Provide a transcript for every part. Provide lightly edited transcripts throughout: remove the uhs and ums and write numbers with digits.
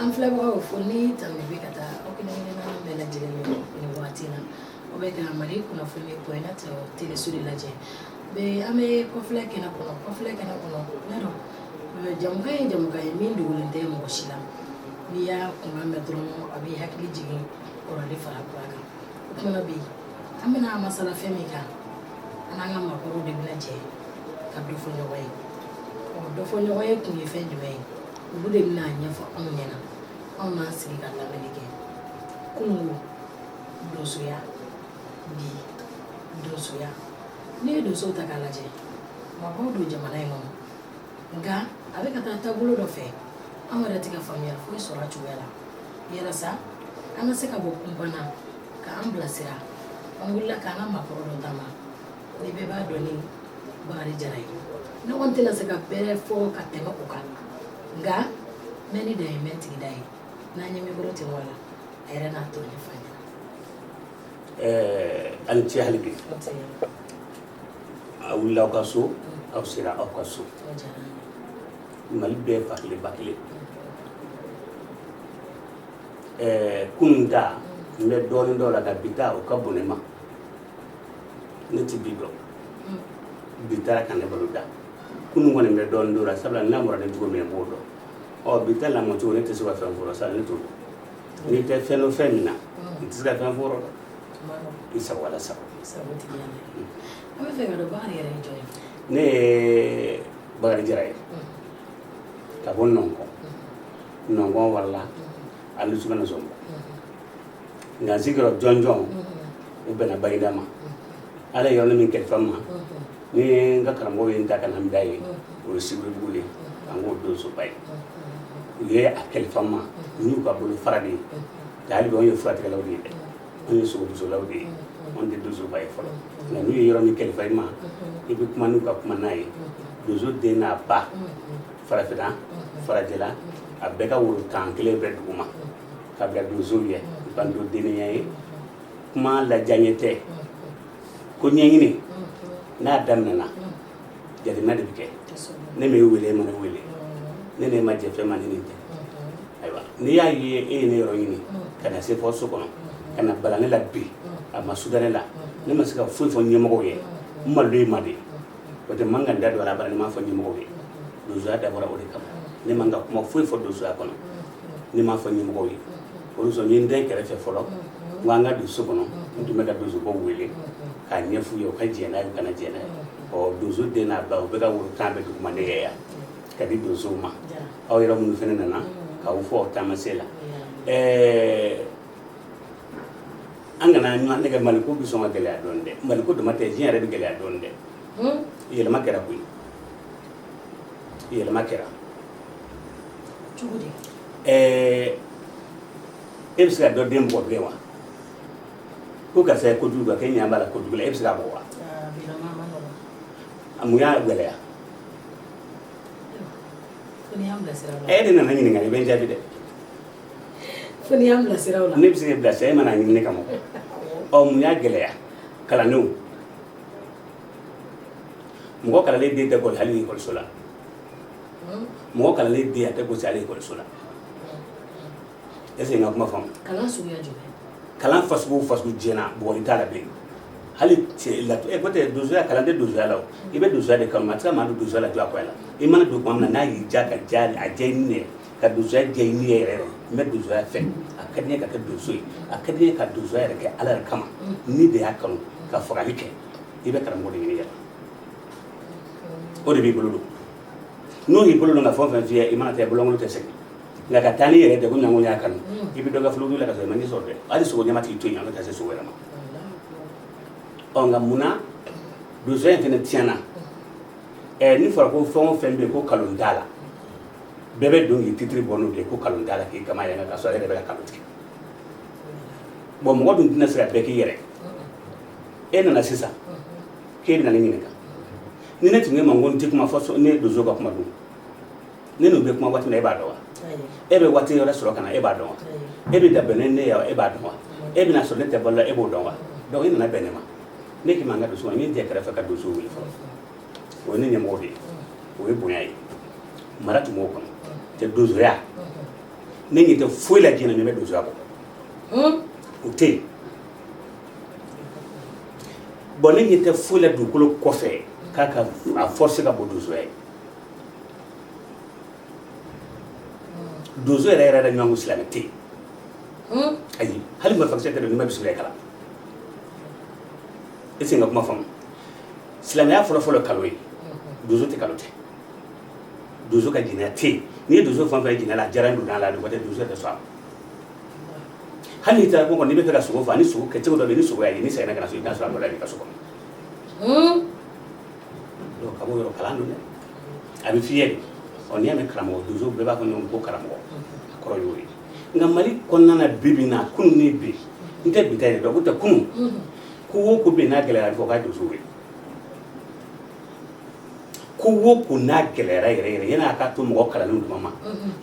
Amflabo funi tamibikata okinina mela jigeni ni watina obeka mari kuna funi poina to tele suri laje be ame kofle kena kono nero jamukai mindu wulende mo shila biya kuma medron abi hakli jigi orali fara praga kuma bi amina masala femika ananga makoro de blaje kabdo fonyo way o do fonyo way ku ye fendi way bude na nyafo onyena ona sika la melike kungu dosuya bi dosuya ne doso takalaje mako do jamana ngono nga avec tata bulo do fe amara tika famia fo sora chuwela yera sa ana seka bo kumbana ka amblasira angulla kana makoro do dama ni beba do ni bari jaray no wonte la seka bere fo ka tema ko kan nga many diamond dai na nyame borote wala ayra na to ni fanya al ci halbi awulla ka so aw sira aw ka so mal be fakle bakle kunda me doni do la bita o ka bonema ne ti bido bita kan ne baluda kunu ngone me don do ra sabla na mo ra ne tugo me bodo o bita la mo to ne te so fa foro sa ne to ni te feno femina ti sa fa foro isa wala sa saboti yana ame fe ngado bari yare joy ne bari jaray ka bon nongo wala alu sugana zombo nga zikro jonjon o bena baydama ala yone min kel famma ni nga karamo wen ta kan hamdai o sibru bule ango do so bay ye akel famma ni ko bulu faradi dali do yo frati kala wadi ni so do so lawdi on de do so bay folo na ni yoro mi kel fayma ibi kuma nu ka kuma nay do zo de na ba farafida faradela abeka wuru kan kele beduma ka ga do zo ye bando de ni yayi kuma la janyete ko nyengini na damna jadi na debike ne me wele mo wele ne ma jefe man ni te aywa ni ya yi ne yoro yini kana se fo so kono kana balane la bi ama sudane la ne ma sika fu fo nyemo ye ma le ma de ko te manga ndado wala balane ma fo nyemo ye do za da wala o de kam ne manga kuma fu fo do za kono ne ma fo nyemo ye o so nyi ndé kere fe folo wanga do so kono ndume da do zo bo wele ka nyefu yo ka jena kana jena o dozo de na ba o be ga wuru tambe du mande ya ka di dozo ma o yero mun fene na ka u fo tamasela angana nyu ande ga maliko bi so ma gele adonde maliko do mate jin re bi gele adonde yele makera kuyi yele makera chugudi ebisa do dem bo blewa ko ka sai ko duga kenya bala ko duga ebisa bo wa amuya gwelea funi amla siraula dina nani ngani ben jabi de funi amla siraula ne bisi bla sai mana ni ne kamo o muya gelea kala no mo kala le de ko hali ko sola mo kala le de ta ko sale ko sola ese ngakuma fam kala suya jobe kala fasbu jena bo ni tala be hali ti la e kote dozoya kala de dozoya la ibe dozoya de kalma tra ma dozoya la jwa kwela e mana do kwamna na yi jaka jali a jenne ka dozoya jeni yere me dozoya fe akadne ka dozoya akadne ka dozoya ke ala kama ni de hakano ka fogalike ibe karam mo de ni yela o de bi bulu no hi bulu nga fon fe e mana te bulu te sek nga ka tani yere de ko nyango nyakan ibe do ga fulu la ka so mani so de ali so nyamati to nyanga ta se so wela ma onga muna dozo en tiana ni fara ko fon fembe ko kalondala bɛɛ bɛ don k'i titiri bɔ n'o de ye ko kalon t'a la k'i kama yɛrɛ ka sɔrɔ e yɛrɛ bɛ ka kalon tigɛ bon mɔgɔ dun tɛna se ka bɛɛ k'i yɛrɛ e nana sisan k'e bɛna ne ɲininka ni ne tun k'e ma ko n tɛ kuma fɔ ne donso ka kuma dun ne n'u bɛ kuma waati min na e b'a dɔn wa e bɛ waati wɛrɛ sɔrɔ ka na e b'a dɔn wa e bɛ da bɛn ne ye wa e b'a dɔn wa e bɛna sɔrɔ ne tɛ balo la e b'o dɔn wa donc e nana bɛn ne ma ne k'i ma n ka donso n ye jɛ kɛrɛfɛ ka donso wuli fɔlɔ o ye ne ɲɛmɔgɔ de ye o ye bonya ye mara tun b'o kɔnɔ tɛ donsoya ne ɲɛ tɛ foyi la diɲɛ na ne bɛ donsoya kɔ o tɛ yen bon ne ɲɛ tɛ foyi la dugukolo kɔfɛ k'a ka a force ka bɔ donsoya ye donso yɛrɛ yɛrɛ yɛrɛ ɲɔgɔn ko silamɛ tɛ yen ayi hali marifakisɛ tɛ dɔn ni ma bisimila kalan e sen ka kuma faamu silamɛya fɔlɔ-fɔlɔ kalo ye donso tɛ kalo tɛ donso ka jinɛya tɛ yen n'i ye donso fɛn fɛn ye jinɛ la a diyara n donna a la o tɛ donso tɛ sɔn a ma hali n'i taara kungo kɔnɔ n'i bɛ fɛ ka sogo faa ni sogo kɛcogo dɔ bɛ yen ni sogo y'a ye ni sɛgɛnna ka na so i t'a sɔrɔ a dɔ la i ka so kɔnɔ donc ka bɔ yɔrɔ kalan don dɛ a bɛ f'i ye de n'i y'a mɛn karamɔgɔ donso bɛɛ b'a fɔ ɲɔgɔn ko karamɔgɔ a kɔrɔ y'o ye nka mali kɔnɔna na bi bi in na kunun ni bi n tɛ bi ta yɛrɛ dɔn ko tɛ kunun ko o ko bɛ yen n'a gɛlɛyara a bɛ fɔ k'a donso ye ko o ko n'a gɛlɛyara yɛrɛ yɛrɛ yan'a ka to mɔgɔ kalanlenw dama ma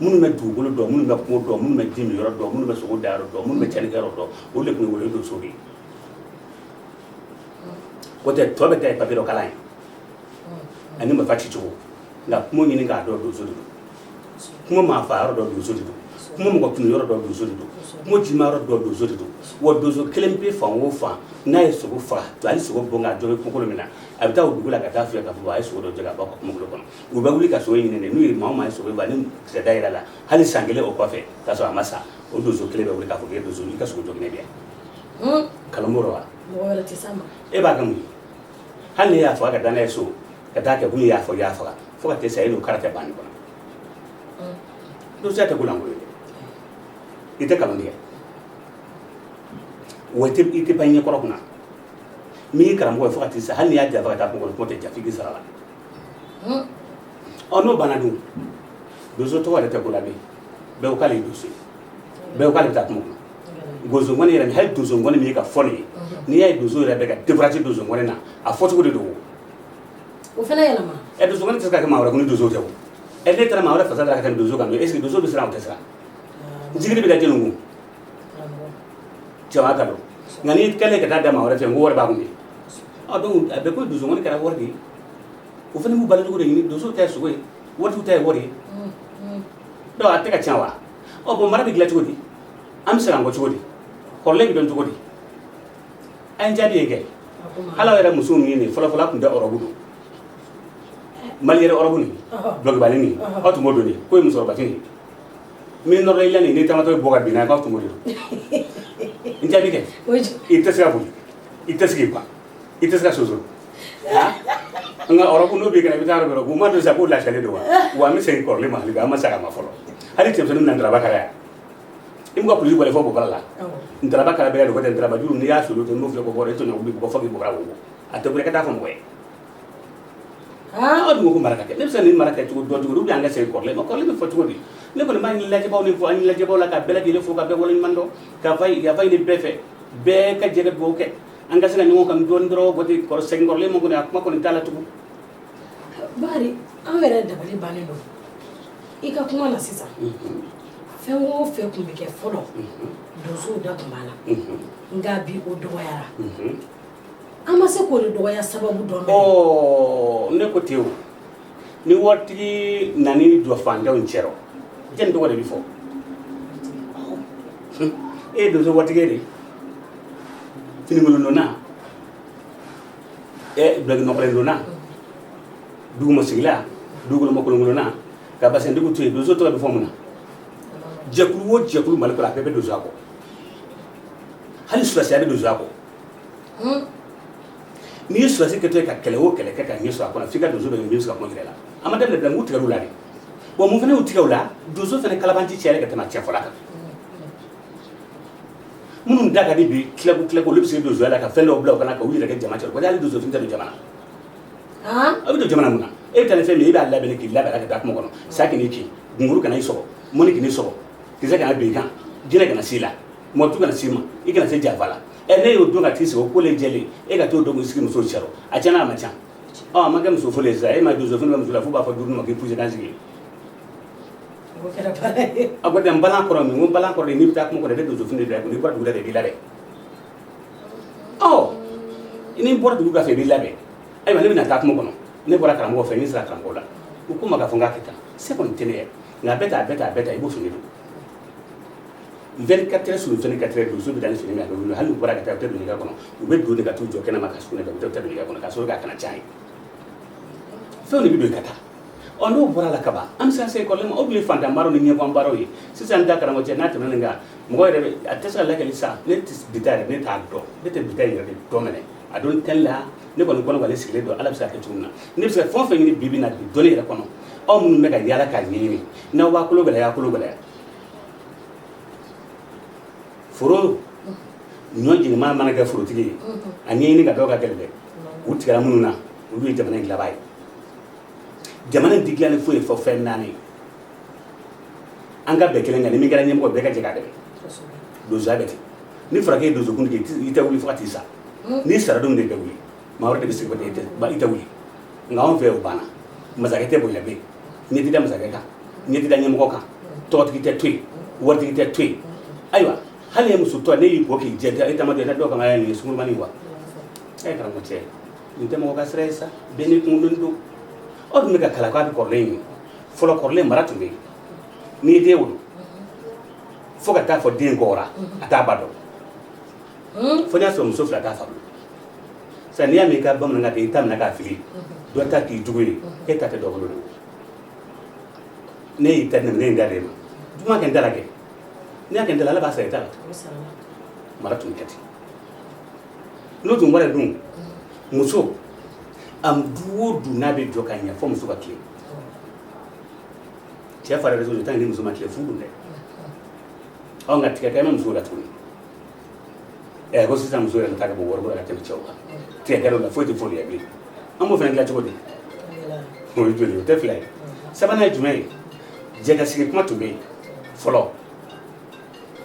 minnu bɛ dugukolo dɔn minnu bɛ kungo dɔn minnu bɛ ji min yɔrɔ dɔn minnu bɛ sogo da yɔrɔ dɔn minnu bɛ cɛnnikɛ yɔrɔ dɔn olu de tun bɛ wele donso de ye o tɛ tɔ bɛ ta ye papiye dɔ kalan ye ani marifa ci cogo nka kungo ɲini k'a dɔn donso de don kungo maa fa yɔrɔ dɔn donso de don kungo mɔgɔ tunu yɔrɔ dɔn donso de don kungo jima yɔrɔ dɔn donso de don wa donso kelen bɛ fan o fan n'a ye sogo faga hali sogo bɔn k'a jɔ kunkolo min na a bɛ taa o dugu la ka taa fiyɛ k'a fɔ a ye sogo dɔ jɛ ka bɔ kunkolo kɔnɔ u bɛ wuli ka sogo ɲini de n'u ye maa o maa ye sogo ba ni kisɛ da yɛrɛ la hali san kelen o kɔfɛ k'a sɔrɔ a ma sa o donso kelen bɛ wuli k'a fɔ k'e donso i ka sogo jɔginen bɛ yan kalan b'o rɔ wa mɔgɔ wɛrɛ tɛ s'a ma e b'a kɛ mun ye hali ni y'a faga ka taa n'a ye so ka taa kɛ kun y'a fɔ i y'a faga fo ka taa se e n'o kara tɛ ban nin kɔnɔ donsoya tɛ ko lankolon ye i tɛ kalon tigɛ wa i tɛ ban ɲɛkɔrɔ kunna min ye karamɔgɔ ye fo ka taa se hali n'i y'a jafa ka taa kungo kɔnɔ kuma tɛ ja f'i k'i sara la n'o banna dun donso tɔgɔ yɛrɛ tɛ ko la bilen bɛɛ ko k'ale ye donso ye bɛɛ ko k'ale bɛ taa kungo kɔnɔ donso ngɔni yɛrɛ hali donso ngɔni min ye ka fɔ nin ye n'i y'a ye donso yɛrɛ bɛ ka décourager donso ngɔni na a fɔcogo de don o fana yɛlɛma donso ngɔni tɛ se ka kɛ maa wɛrɛ ko ni donso tɛ o ne taara maa wɛrɛ fasa da ka tɛmɛ donso kan est ce que donso bɛ siran o tɛ siran jigini bɛ da jɛnni kun cɛwa ka dɔn nka n'i kɛlen ka taa da maa wɛrɛ fɛ n ko wari b'a kun de donc a bɛɛ ko donso ngɔni kɛra wari de ye o fana b'u balocogo de ɲini donso ta ye sogo ye waritigiw ta ye wari ye donc a tɛ ka tiɲɛ wa bon mara bɛ dilan cogo di an bɛ se k'an kɔ cogo di kɔrɔlen bɛ dɔn cogo di a ye jaabi ye kɛ hali aw yɛrɛ musow min ye nin fɔlɔ-fɔlɔ a tun tɛ ɔrɔbu don mali yɛrɛ ɔrɔbu nin dɔnkibali nin aw tun b'o don de k'o ye musokɔrɔba nin min nɔrɔ i la nin n'i taamatɔ bɛ bɔ ka bin n'a ye k'aw tun b'o de don n jaabi kɛ i tɛ se ka boli i tɛ se k'i ban i tɛ se ka soso nka ɔrɔbu n'o b'i kana i bɛ taa yɔrɔ yɔrɔ u ma dɔn sisan k'o lafiyalen don wa an bɛ segin kɔrɔlen ma hali bi an ma se a ma fɔlɔ hali cɛmisɛnnin bɛna ndaraba kala yan i bɛ ka kulusi bɔlen fɔ bɔbara la ndaraba kala bɛɛ yɛrɛ ko tɛ ndaraba juru n'i y'a soli ten n'o filɛ ko bɔra e tɛ ɲɔ wuli bɔ fɔ k'i bɔra wo a tɛ bɔ i ka taa fɔ mɔgɔ ye aw dun ko mara ka kɛ ne bɛ se nin mara kɛ cogo dɔn cogo di an ka segin kɔrɔlen ma kɔrɔlen bɛ fɔ cogo di ne kɔni b'a ɲini lajɛbaw ni fɔ an ɲini lajɛbaw la ka bɛɛ lajɛlen fo ka bɛɛ waleɲuman dɔn ka yafa ɲini bɛɛ fɛ bɛɛ ka jɛ ka dugawu kɛ an ka se ka ɲɔgɔn kan dɔɔni dɔrɔn o tɛ segin kɔrɔlen ma kɔni a kuma kɔni t'a la tugun bari an yɛrɛ dabali bannen don i ka kuma na sisan fɛn o fɛn tun bɛ kɛ fɔlɔ donsow da tun b'a la nka bi o dɔgɔyara an ma se k'o de dɔgɔya sababu dɔn ne ko ten o ni waritigi nani jɔ fantanw cɛrɔ jɛni tɔgɔ de bɛ fɔ e ye donso waritigi de finikolon donna bulaki nɔgɔlen donna dugumasigila dugukolomakolonkolonna ka basɛntigiw to yen donso tɔgɔ bɛ fɔ mun na jɛkulu o jɛkulu mali kɔnɔ a bɛɛ bɛ donso a kɔ hali sulasiya bɛ donso a kɔ n'i ye sulasi kɛtɔ ye ka kɛlɛ o kɛlɛ kɛ ka ɲɛ sɔrɔ a kɔnɔ f'i ka donso bɛ min bɛ se ka kuma yɛrɛ la a ma daminɛ bilen k'u tigɛr'u la de bon mun fana y'u tigɛ o la donso fana kalabanci cayara ka tɛmɛ a cɛ fɔla kan minnu da ka di bi kilabu olu bɛ se donsoya la ka fɛn dɔw bila u kana ka u yɛrɛ kɛ jama cɛ o hali donso fin tɛ don jamana a bɛ don jamana mun na e bɛ taa ni fɛn min ye e b'a labɛn k'i labɛn ka taa kungo kɔnɔ sa k'i ni ci gunguru kana iso moni kini so kisa kana be kan jina kana sila mo tu kana sima I kana se javala ne yo dunga tisi ko le jeli e ka to do musiki muso charo a chana ma chan ma ga muso fole za e ma do zo fun ba muso la fu ba fa duru ma ke puje kan sigi ko kera pare ago dem balan ko mi mo balan ko ni bita ko de do zo fun de ko ni ba du de bila de ini bora du ga fe bila be ay ma le na ta ko no ne bora kala mo fe ni sra kala ko la ko ma ga funga kita se ko ntene nga beta ibo fini do 24 heures sur 24 heures so bi dan fini me do halu bora ga ta do ni ga kono ube do ni ga to jo kena maka skune da to ni ga kono ka so ga kana chai fe ni bi do kata ono bora la kaba am sa se ko le mo obli fanta maro ni nyeko ambaro yi sisan da kara mo je na tamana nga mo re atesa la kali sa ne bitare ne ta do ne te bitare ne do mene adon tella ne ko kono wale sigle do ala sa ke tunna ne se fon fe ni bibi na do le kono mun me ga yala ka yini na wa kulo bela ya kulo bela furo nyoji ni mama na ga furo tigi anyi ni ga doga gelbe utigara mununa ulu jamana ngila bai jamana digla ne fo fe nani anga be kelenga ni mi gara nyemko be ka jega de do zabeti ni frake do zo kundi ita wuli fakati sa ni sara dum de wuli ma worde be sikba de ba ita wuli ngawon fe ubana mazagete bo yabe ni dida mazageka ni dida nyemko ka to tikite twi warti tikite twi aywa hali ya musu to ne yi boki je ita ma de na do kama yani sumur mani wa kara mo che ni te mo ga stressa beni kundun do o dum ga kala ka ko le folo ko le maratu be ni de wulu fo ka ta fo den gora ata bado fo nya so muso fla ta fa sa ni ya me ka bam na ga te tam na ga fili do ta ki duwe e ta te do ko ne ita ne ne ndare ma duma kan dara ke ne kan dara la ba sai ta maratu kati no dum wala dum muso am duwo du na be jokanya fo muso ba kile tia fara rezo tan ni muso ma kile fu dum de on ga tika kama muso la tuni ko sisa muso la ta ga bo worgo la tem chawa tia ga la fo ti fo ya bi amo fa ngla chodi mo joli te fly sabana jumai jega sigi kuma tumbe folo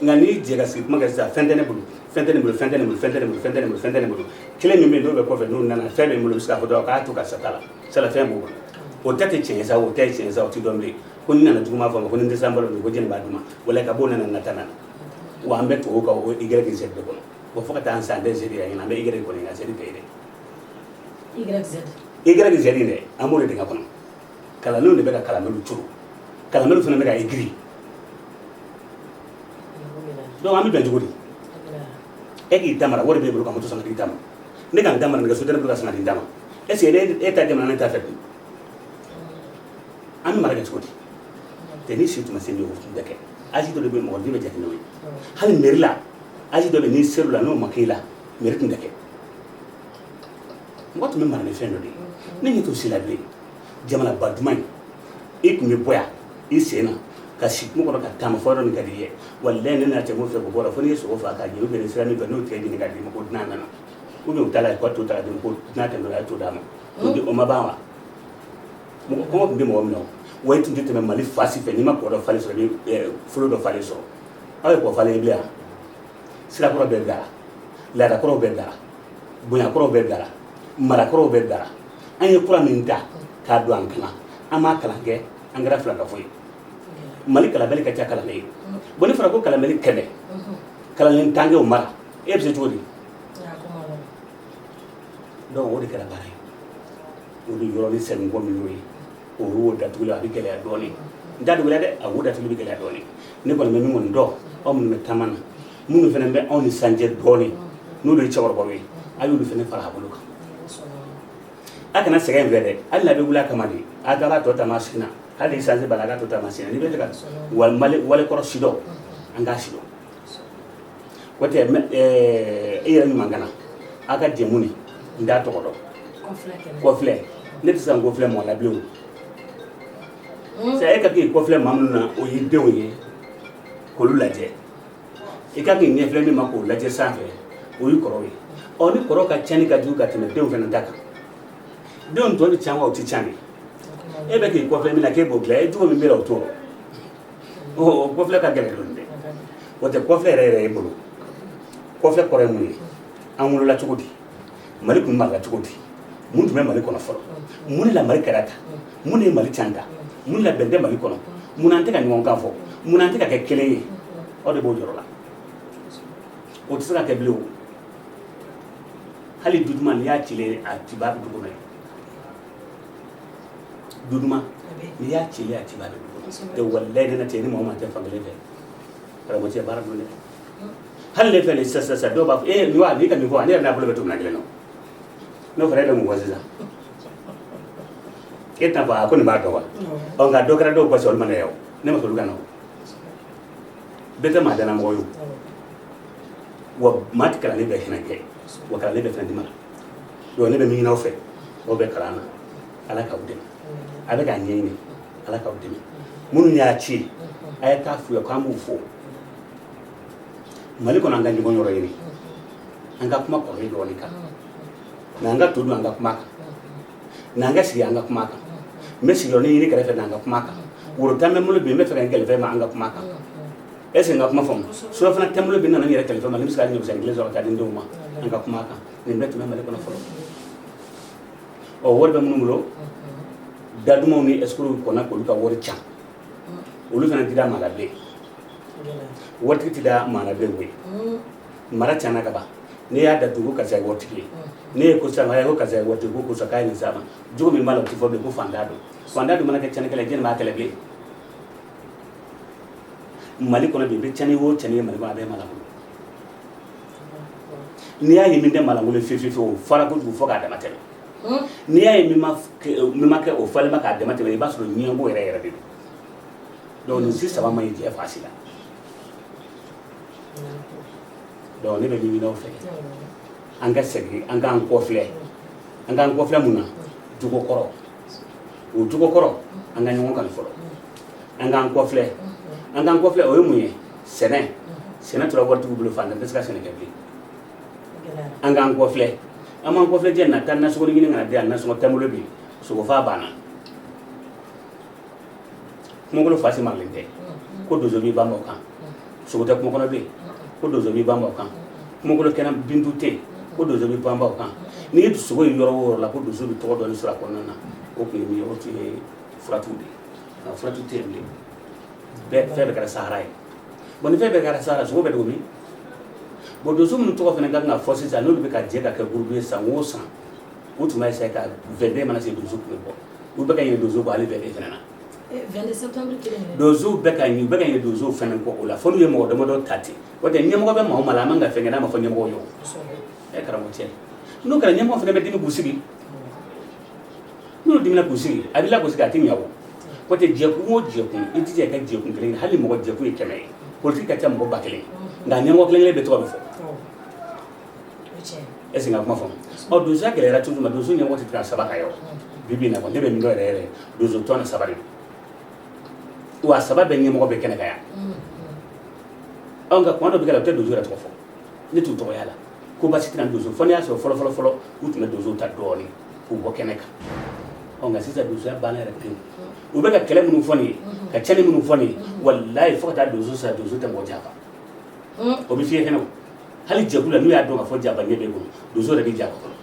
ngani jega sigi kuma gaza fendene bulu kile mi do be ko fe no nana fe be mulo ska fodo ka to ka satala sala fe mo o tete chenza o tete chenza o ti dombe ko ni nana tuma fa ko ni december ko jeni baduma wala ka bona nana natana wa ambe to ka o igere ki zedde ko bo fokata an sande zedi ya ina be igere ko ni ngase di peide igere zedi ne amore de ka kono kala no ne be ka kala melu churu kala melu fana be ka igri do ami ben jogodi egi tamara wori be bulu ka moto sama di tamara ne kan tamara ne so tene bulu ka sama di tamara ese ne ta jamana ne ta fe ami mara ga jogodi teni shi tuma se ni wo ndeke aji do be mo di be jati no hal merla aji do be ni serula no makila merit ndeke ngoto me mara ne fe no di ne ni to sila be jamana badumai ik me boya isena kasi mo ko ka tama foro ni kadiye wallahi ne na te mo fe ko bora foni so fa ka je be ni sirani ba no te ni kadi mo ko nana no ko be utala ko to ta de ko na te no to dama ko di o mabawa mo ko mo be mo no wait ndi te me mali fasi fe ni ma ko do fale so be fulo do fale so ay ko fale bia sira ko be dara la da ko be dara bunya ko be dara mara ko be dara anye kura min da ka do an kana ama kala ge angara fla ka foyi mali kala bele ka ta kala lay boni fara ko kala mali kebe kala len tange o mara e be jodi do wodi kala bare wodi yoro ni sen go mi loyi o ro da tula bi kala doni ndadu wala de a woda tulu bi kala doni ni ko me mi mon do o mun me tamana mun fene be on sanje doni no do chawar bo wi ayu do fene fara buluka akana segen vede alla be wula kamali agara to tamasina hadi sanze balaga to tamasina ni be daga wal mali wal ko sido anga sido wote e ni mangana aga demuni nda to do kofle ne tsan kofle mo la biu sai ka ki kofle mamuna o yi de oye ko lu laje e ka ki ni fle mi mako laje sanfe o yi korowe oni koro ka chani ka ju ka tene de o fena daka don to ni chanwa o ti chani e be ki kofle mi la ke bo gle e ju mi be la to o kɔfilɛ ka gɛlɛn dɔɔni dɛ o tɛ kɔfilɛ yɛrɛ e bolo kɔfilɛ kɔrɔ ye mun ye an wolola cogo di Mali kun marala cogo di mun tun bɛ Mali kɔnɔ fɔlɔ mun de la Mali kɛra ta mun de ye Mali can ta mun labɛn tɛ Mali kɔnɔ mun an tɛ ka ɲɔgɔn kan fɔ mun an tɛ ka kɛ kelen ye aw de b'o jɔrɔ la o tɛ se ka kɛ bilen o hali duduma n'i y'a cilen a ciba bɛ dugu kɔnɔ duduma n'i y'a cilen a ciba bɛ dugu kɔnɔ tɛ walayi ne na cɛ ni mɔgɔ ma tɛ fankelen fɛ karamɔgɔ cɛ baara don dɛ hali ne fɛ nin sisan dɔw b'a fɔ ni wa n'i ka nin fɔ ne yɛrɛ n'a bolo bɛ to minna kelen na n'o fɔra e bɛ mun fɔ sisan e t'a fɔ a ko nin b'a dɔn wa nka dɔ kɛra dɔw basi olu ma ne ye o ne ma sɔn olu ka na o bɛɛ tɛ maa dana mɔgɔ ye o wa maa tɛ kalan ne bɛ hinɛ kɛ wa kalan ne bɛ fɛn di ma donc ne bɛ min ɲini aw fɛ aw bɛ kalan na Ala k'aw dɛmɛ a bɛ k'a ɲɛɲini Ala k'aw dɛmɛ minnu y'a ci a ye taa f'u ye k'an b'u fo Mali kɔnɔ an ka ɲɔgɔn yɔrɔ ɲini an ka kuma kɔrɔlen dɔɔnin kan n'an ka to dun an ka kuma kan n'an ka sigi an ka kuma kan n bɛ sigiyɔrɔ ɲini kɛrɛfɛ n'an ka kuma kan woro tan bɛ n bolo bi n bɛ fɛ ka n kɛlɛfɛ ma an ka kuma kan est ce que n ka kuma faamu surafana tɛ n bolo bi n nana n yɛrɛ kɛlɛfɛ ma ni bɛ se ka ɲɔgɔn kelen sɔrɔ ka di n denw ma an ka kuma kan nin bɛɛ tun bɛ Mali kɔnɔ fɔlɔ wari bɛ minnu bolo dadumaw ni escrocs kɔnna k'olu ka wari can olu fana ti da maa la bilen waritigi ti da maa la bilen koyi mara tiɲɛna ka ban n'i y'a datugu ko karisa ye waritigi ye ne ye ko sisan a ye ko karisa ye waritigi ko kosɔn k'a ye nin s'a ma jogo min b'a la o ti fɔ bilen ko fantan don fantan dun mana kɛ tiɲɛnikɛla ye jɛnni b'a kɛlɛ bilen Mali kɔnɔ bi i bɛ tiɲɛni o tiɲɛni ye Mali kɔnɔ a bɛɛ ma lankolon n'i y'a ye min tɛ ma lankolon fiyewu o fara kojugu fɔ k'a dama tɛmɛ n'i y'a ye min ma kɛ o falen ma k'a dama tɛmɛ i b'a sɔrɔ ɲɛngo yɛrɛ yɛrɛ de don donc nin si saba ma ɲi jɛ faasi la donc ne bɛ min ɲini aw fɛ an ka segin an k'an kɔfilɛ mun na jogo kɔrɔ o jogo kɔrɔ an ka ɲɔgɔn kanu fɔlɔ an k'an kɔfilɛ o ye mun ye sɛnɛ tora waritigiw bolo fantan tɛ se ka sɛnɛ kɛ bilen an k'an kɔfilɛ an b'an kɔfilɛ jɛ na taa nasɔngɔ ɲini ka na di yan nasɔngɔ tɛ n bolo bi sogofa banna kungolo faasi maralen tɛ ko donso b'i banba o kan sogo tɛ kungo kɔnɔ bilen ko donso b'i banba o kan kungolo kɛnɛ bintu tɛ yen ko donso b'i banba o kan n'i ye sogo ye yɔrɔ o yɔrɔ la ko donso bɛ tɔgɔ dɔɔni sɔrɔ a kɔnɔna na o tun ye min ye o tun ye furatu de ye nka furatu tɛ yen bilen fɛn bɛɛ kɛra sahara ye bon ni fɛn bɛɛ kɛra sahara sogo bɛ dogo min bon donso minnu tɔgɔ fana ka kan ka fɔ sisan n'olu bɛ ka jɛ ka kɛ groupe ye san o san o tun b'a essayer ka 22 mana se donso tun bɛ bɔ u bɛ ka ɲinɛ donso kɔ hali 22 fana na 22 septembre kelen donso bɛ ka ɲinɛ donso fana kɔ o la fo n'u ye mɔgɔ damadɔ ta ten o tɛ ɲɛmɔgɔ bɛ maa o maa la a man ka fɛn kɛ n'a ma fɔ ɲɛmɔgɔ ye o karamɔgɔ cɛ n'o kɛra ɲɛmɔgɔ fana bɛ dimi k'u sigi n'olu dimina k'u sigi a b'i lagosi a tɛ ɲɛ o o tɛ jɛkun o jɛkun i jija i ka jɛkun kelen hali mɔgɔ jɛkun ye 100 ye politique ka ca mɔgɔ 1000 nka ɲɛmɔgɔ kelen bɛ tɔgɔ bɛ fɔ est ce que n ka kuma faamu donso gɛlɛyara cogo min na donso ɲɛmɔgɔ tɛ ka saba ka yɔrɔ bi bi in na ne bɛ min dɔn yɛrɛ donso tɔn na saba de don wa saba bɛɛ ɲɛmɔgɔ bɛ kɛnɛ kan yan nka kuma dɔ bɛ kɛ la o tɛ donso yɛrɛ tɔgɔ fɔ ne t'u tɔgɔ y'a la ko basi tɛ na donso fɔ n'i y'a sɔrɔ fɔlɔ u tun bɛ donso ta dɔɔnin k'u bɔ kɛnɛ kan nka sisan donsoya banna yɛrɛ pewu u bɛ ka kɛlɛ minnu fɔ nin ye ka cɛnni minnu fɔ nin ye walayi fo ka taa donso sara donso tɛ mɔgɔ janfa o bɛ fiyɛ kɛnɛ o hali jɛkulu la n'u y'a dɔn ka fɔ janfa ɲɛ bɛ bolo donso yɛrɛ bɛ janfa fɔlɔ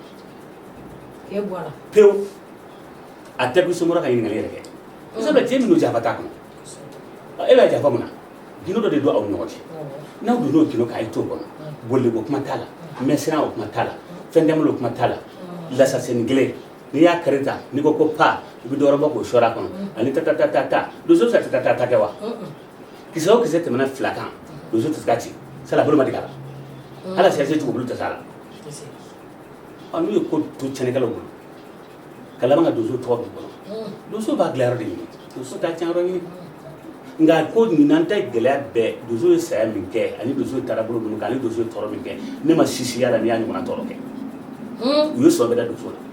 pewu a tɛ bi somɔrɔ ka ɲininkali yɛrɛ kɛ sabula cɛ minnu janfa t'a kɔnɔ e b'a janfa mun na gindo dɔ de don aw ni ɲɔgɔn cɛ n'aw donn'o gindo kan a ye t'o kɔnɔ boliliko kuma t'a la mɛsiran o kuma t'a la fɛn dɛmɛlo kuma t'a la lasaseni kelen n'i y'a kari ta n'i ko pa i bɛ dɔ wɛrɛ bɔ k'o sɔrɔ a kɔnɔ ani ta donso tɛ se ka ta kɛ wa kisɛ o kisɛ tɛmɛna 2 kan donso tɛ se ka ci sala bolo ma deli a la ala siyase cogo bolo tɛ se a la n'u ye ko to tiɲɛnikɛlaw bolo ka laban ka donso tɔgɔ b'u kɔnɔ donso b'a dilan yɔrɔ de ɲini donso t'a tiɲɛ yɔrɔ ɲini nka ko ɲinan tɛ gɛlɛya bɛɛ donso ye saya min kɛ ani donso ye taabolo minnu kɛ ani donso ye tɔɔrɔ min kɛ ne ma sisiya la n'i y'a ɲɔgɔnna tɔɔrɔ kɛ u ye sɔn bɛɛ da donso la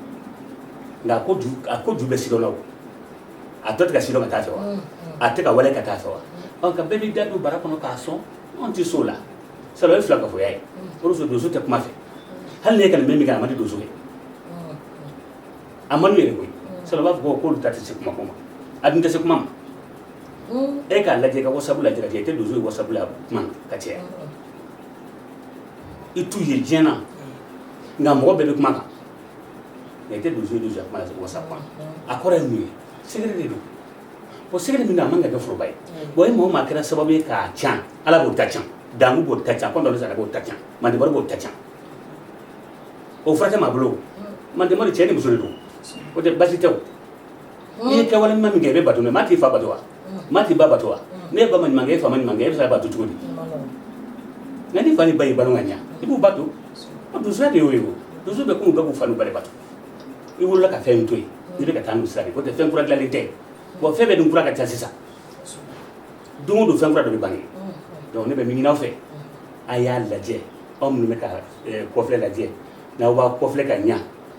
nka a ko ju bɛ sidɔn la o a tɔ tɛ ka sidɔn ka taa fɛ wa a tɛ ka wale ka taa fɛ wa nka bɛɛ b'i da don bara kɔnɔ k'a sɔn anw tɛ so la salo ye fila kafɔya ye o de sɔrɔ donso tɛ kuma fɛ hali ne ka nin bɛ min kɛ a ma di donso ye a ma n'u yɛrɛ koyi salo b'a fɔ k'olu ta tɛ se kuma ko ma a dun tɛ se kuma ma e k'a lajɛ ka wasabu lajɛ ka kɛ i tɛ donso ye wasabu la kuma ka caya i t'u ye diɲɛ na nka mɔgɔ bɛɛ bɛ kuma kan nka i tɛ donso ye donso kuma la wasabu kan a kɔrɔ ye mun ye sɛgɛrɛ de don bon sɛgɛrɛ min na a man ka kɛ foroba ye bon e mɔgɔ maa kɛra sababu ye k'a can ala b'o ta can dangu b'o ta can kɔndɔli sara b'o ta can mandebari b'o ta can o furakɛ maa bolo mandebari cɛ ni muso de don o tɛ basi tɛ o n'i ye kɛwale ɲuman min kɛ i bɛ bato mɛ maa t'i fa bato wa maa t'i ba bato wa ne ye ba ma ɲuman kɛ e fa ma ɲuman kɛ e bɛ se ka bato cogo di nka ni fa ni ba y'i balo ka ɲa i b'u bato donsoya de y'o ye o donso bɛ kun bɛɛ b'u fa n'u ba de bato i wolola ka fɛn min to yen i bɛ ka taa n'u sira de o tɛ fɛn kura dilanlen tɛ bon fɛn bɛɛ dun kura ka ca sisan don o don fɛn kura dɔ bɛ bange donc ne bɛ min ɲini aw fɛ a y'a lajɛ aw minnu bɛ ka kɔfilɛ lajɛ n'aw b'a kɔfilɛ ka ɲa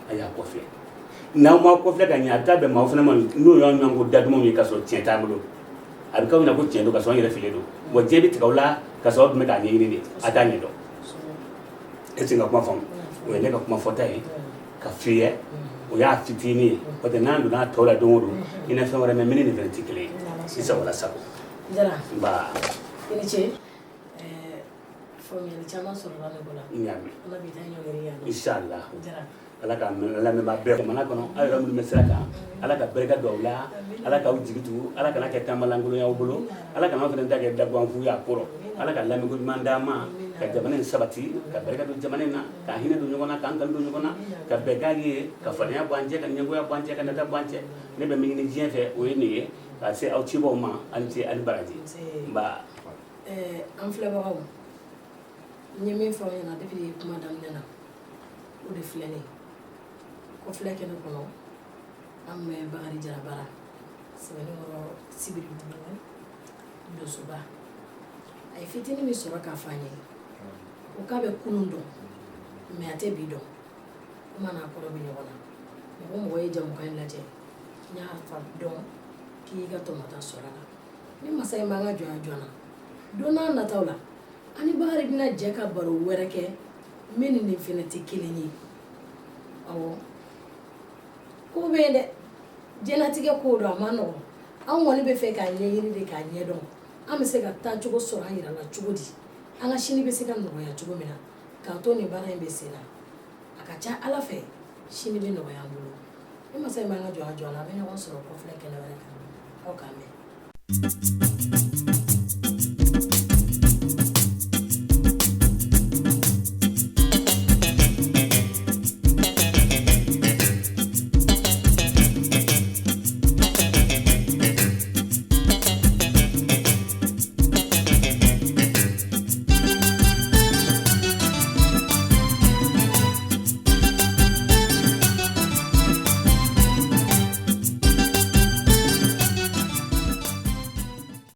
a y'a kɔfilɛ n'aw ma kɔfilɛ ka ɲa a bɛ taa bɛn maaw fana ma n'o y'aw ɲɔgɔn ko dadumanw ye k'a sɔrɔ tiɲɛ t'a bolo a bɛ k'aw ɲɛna ko tiɲɛ don k'a sɔrɔ an yɛrɛ filen don wa diɲɛ bɛ tigɛ aw la k'a sɔrɔ aw tun bɛ k'a ɲɛɲini de a t'a ɲɛ dɔn est-ce que n ka kuma faamu o ye ne ka kuma fɔta ye ka fiyɛ o y'a fitinin ye o tɛ n'an donna a tɔ la don o don i na fɛn wɛrɛ mɛ min ni fɛnɛ tɛ kelen ye sisan wala sago Jara ba i ni ce faamuyali caman sɔrɔla ne bolo n y'a mɛn ala b'i ta ɲɔngiri yan inshallah Jara ala ka lamɛnbaa bɛɛ jamana kɔnɔ aw yɛrɛ minnu bɛ sira kan ala ka barika don aw la ala k'aw jigi tugu ala kana kɛ taamalankolon y'aw bolo ala kana fana ta kɛ daguwanfu y'a kɔrɔ ala ka lamɛnko ɲuman d'an ma ka jamana in sabati ka barika don jamana in na ka hinɛ don ɲɔgɔn na k'an kanu don ɲɔgɔn na ka bɛn k'a ye ka fadenya bɔ an cɛ ka ɲɛgoya bɔ an cɛ ka nata bɔ an cɛ ne bɛ min ɲini diɲɛ fɛ o ye nin ye ka se aw cibaaw ma ani ce ani baraji n ba an filɛbagaw n ye min fɔ aw ɲɛna depuis kuma daminɛ na o de filɛ nin ye kɔfilɛ kɛnɛ kɔnɔ an bɛ Bakari Jara bara sɛbɛnnikɔrɔ sibiri bugu dosoba a ye fitinin min sɔrɔ k'a fɔ an ye o k'a bɛ kunun dɔn mɛ a tɛ bi dɔn kuma n'a kɔrɔ bɛ ɲɔgɔn na mɔgɔ mɔgɔ ye jamukan in lajɛ n y'a fa dɔn k'i y'i ka tɔmɔta sɔrɔ a la ni masa in b'an ka jɔnya joona don n'a nataw la an ni Bakari bɛna jɛ ka baro wɛrɛ kɛ min ni nin fɛnɛ tɛ kelen ye awɔ ko bɛ yen dɛ diɲɛlatigɛ ko don a ma nɔgɔn an kɔni bɛ fɛ k'a ɲɛɲini de k'a ɲɛdɔn an bɛ se ka taa cogo sɔrɔ an yɛrɛ la cogo di an ka sini bɛ se ka nɔgɔya cogo min na k'a to nin baara in bɛ sen na a ka ca ala fɛ sini bɛ nɔgɔya an bolo ni masa in b'an ka jɔ a la a bɛ ɲɔgɔn sɔrɔ kɔfilɛ kɛnɛ wɛrɛ kan aw k'an mɛn